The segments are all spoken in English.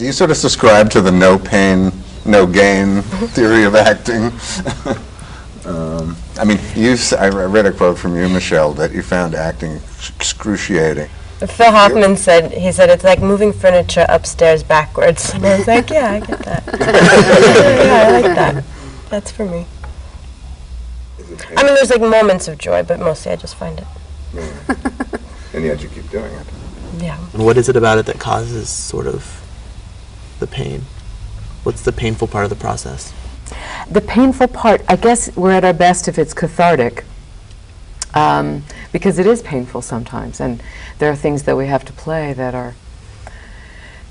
Do you sort of subscribe to the no pain, no gain theory of acting? I mean, I read a quote from you, Michelle, that you found acting excruciating. Phil Hoffman said, it's like moving furniture upstairs backwards. And I was like, yeah, I get that. Yeah, I like that. That's for me. I mean, there's like moments of joy, but mostly I just find it. And yet you keep doing it. Yeah. And what is it about it that causes sort of the pain? What's the painful part of the process? The painful part, I guess we're at our best if it's cathartic, because it is painful sometimes, and there are things that we have to play that are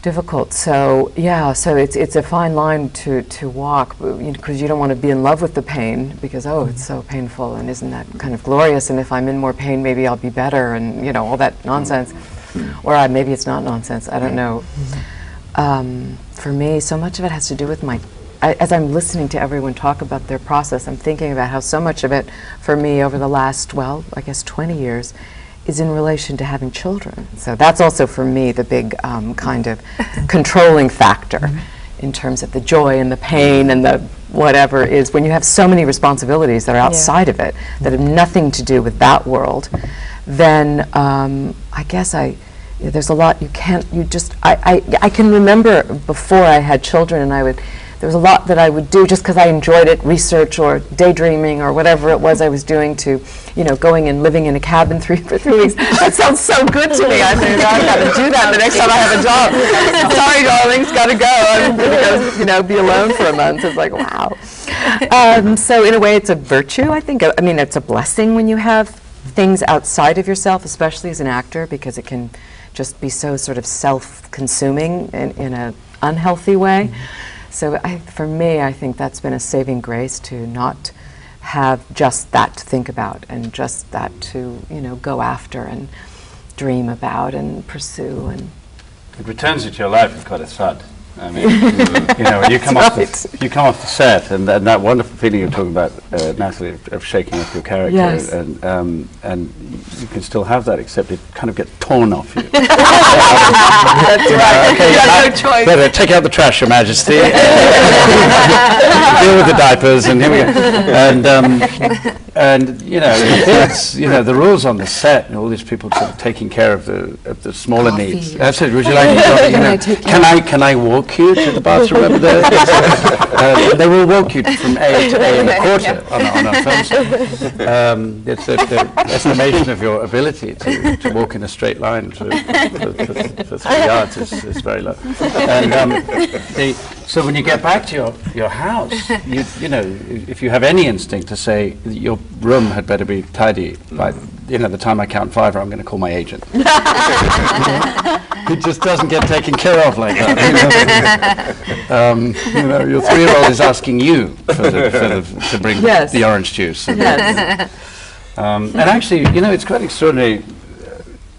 difficult. So yeah, so it's a fine line to walk, because you don't want to be in love with the pain, because it's so painful, and isn't that kind of glorious? And if I'm in more pain, maybe I'll be better, and all that nonsense, or maybe it's not nonsense. I don't know. For me, so much of it has to do with as I'm listening to everyone talk about their process, I'm thinking about how so much of it, for me, over the last, well, I guess 20 years, is in relation to having children. So that's also, for me, the big kind of controlling factor in terms of the joy and the pain and the whatever is when you have so many responsibilities that are outside of it, that have nothing to do with that world, then I guess there's a lot I can remember before I had children, and there was a lot that I would do just because I enjoyed it, research or daydreaming or whatever it was I was doing, to, going and living in a cabin for 3 weeks. That sounds so good to me. I think I've got to do that the next time I have a job. Sorry, darlings, got to go. I'm going to go, be alone for a month. It's like, wow. So in a way, it's a virtue, I think. I mean, it's a blessing when you have things outside of yourself, especially as an actor, because it can just be so sort of self-consuming in an unhealthy way. So for me, I think that's been a saving grace, to not have just that to think about, and just that to, go after and dream about and pursue. And it returns into your life with quite a thud. I mean, when you come off the set, and that wonderful feeling you're talking about, Natalie, of shaking up your character, yes. and you can still have that, except it kind of gets torn off you. That's right. Okay, you have no choice. Better take out the trash, Your Majesty. Deal with the diapers, and here we go. And it's the rules on the set, and all these people sort of taking care of the smaller Coffee. needs. That's it. Would you like? Can I walk you to the bathroom over there? They will walk you from A to A and a quarter on our film set. It's the estimation of your ability to walk in a straight line for 3 yards is very low. And so when you get back to your house, if you have any instinct to say your room had better be tidy by the time I count 5, or I'm going to call my agent. It just doesn't get taken care of like that. Your 3-year-old is asking you to bring the orange juice. And actually, it's quite extraordinary,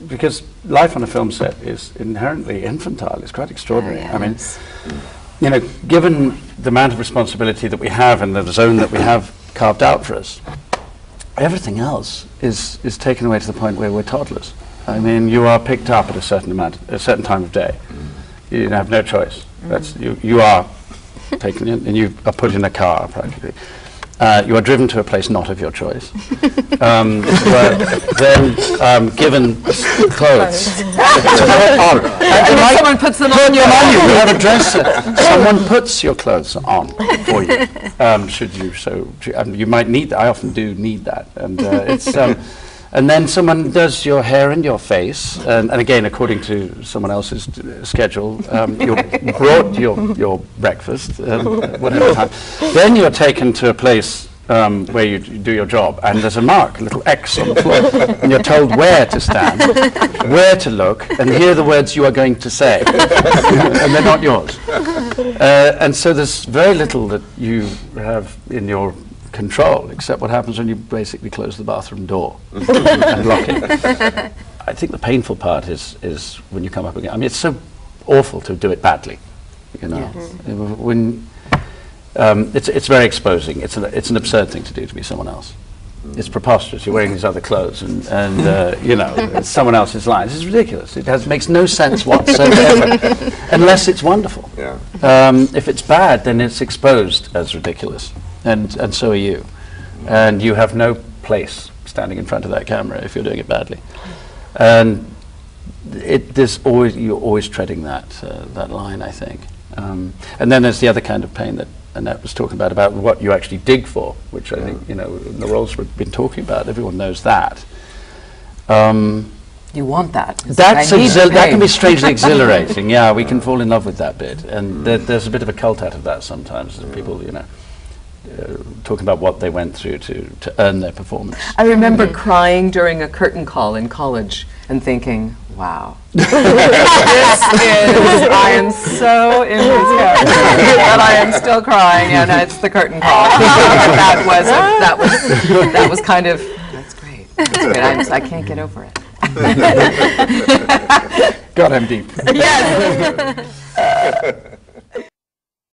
because life on a film set is inherently infantile. It's quite extraordinary. I mean, given the amount of responsibility that we have and the zone that we have carved out for us, everything else is taken away to the point where we're toddlers. I mean, you are picked up at a certain time of day. You have no choice. That's you are taken in, and you are put in a car practically. You are driven to a place not of your choice. Then given clothes. Someone puts them on you. You have a dresser. Someone puts your clothes on for you. Should you so? You might need that. I often do need that, and it's. And then someone does your hair and your face, and again, according to someone else's schedule, you're brought your breakfast, whatever time. Then you're taken to a place where you do your job, and there's a mark, a little X on the floor, and you're told where to stand, where to look, and hear the words you are going to say, and they're not yours. And so there's very little that you have in your control, except what happens when you basically close the bathroom door and lock it. I think the painful part is when you come up again. I mean, it's so awful to do it badly, When it's very exposing. It's an absurd thing to do, to be someone else. It's preposterous. You're wearing these other clothes, and you know, it's someone else's lines. It's ridiculous. It makes no sense whatsoever, unless it's wonderful. Yeah. If it's bad, then it's exposed as ridiculous, and so are you. And you have no place standing in front of that camera if you're doing it badly. And you're always treading that line, I think. And then there's the other kind of pain that Annette was talking about what you actually dig for, which I think, you know, in the roles we've been talking about, everyone knows that. You want that. That can be strangely exhilarating. Yeah, we can fall in love with that bit, and there's a bit of a cult out of that sometimes. People, you know, talking about what they went through to earn their performance. I remember crying during a curtain call in college and thinking, wow. I am so in this character that I am still crying, and it's the curtain call. that was kind of, that's great. That's great. I can't get over it. God, I'm deep. Yes.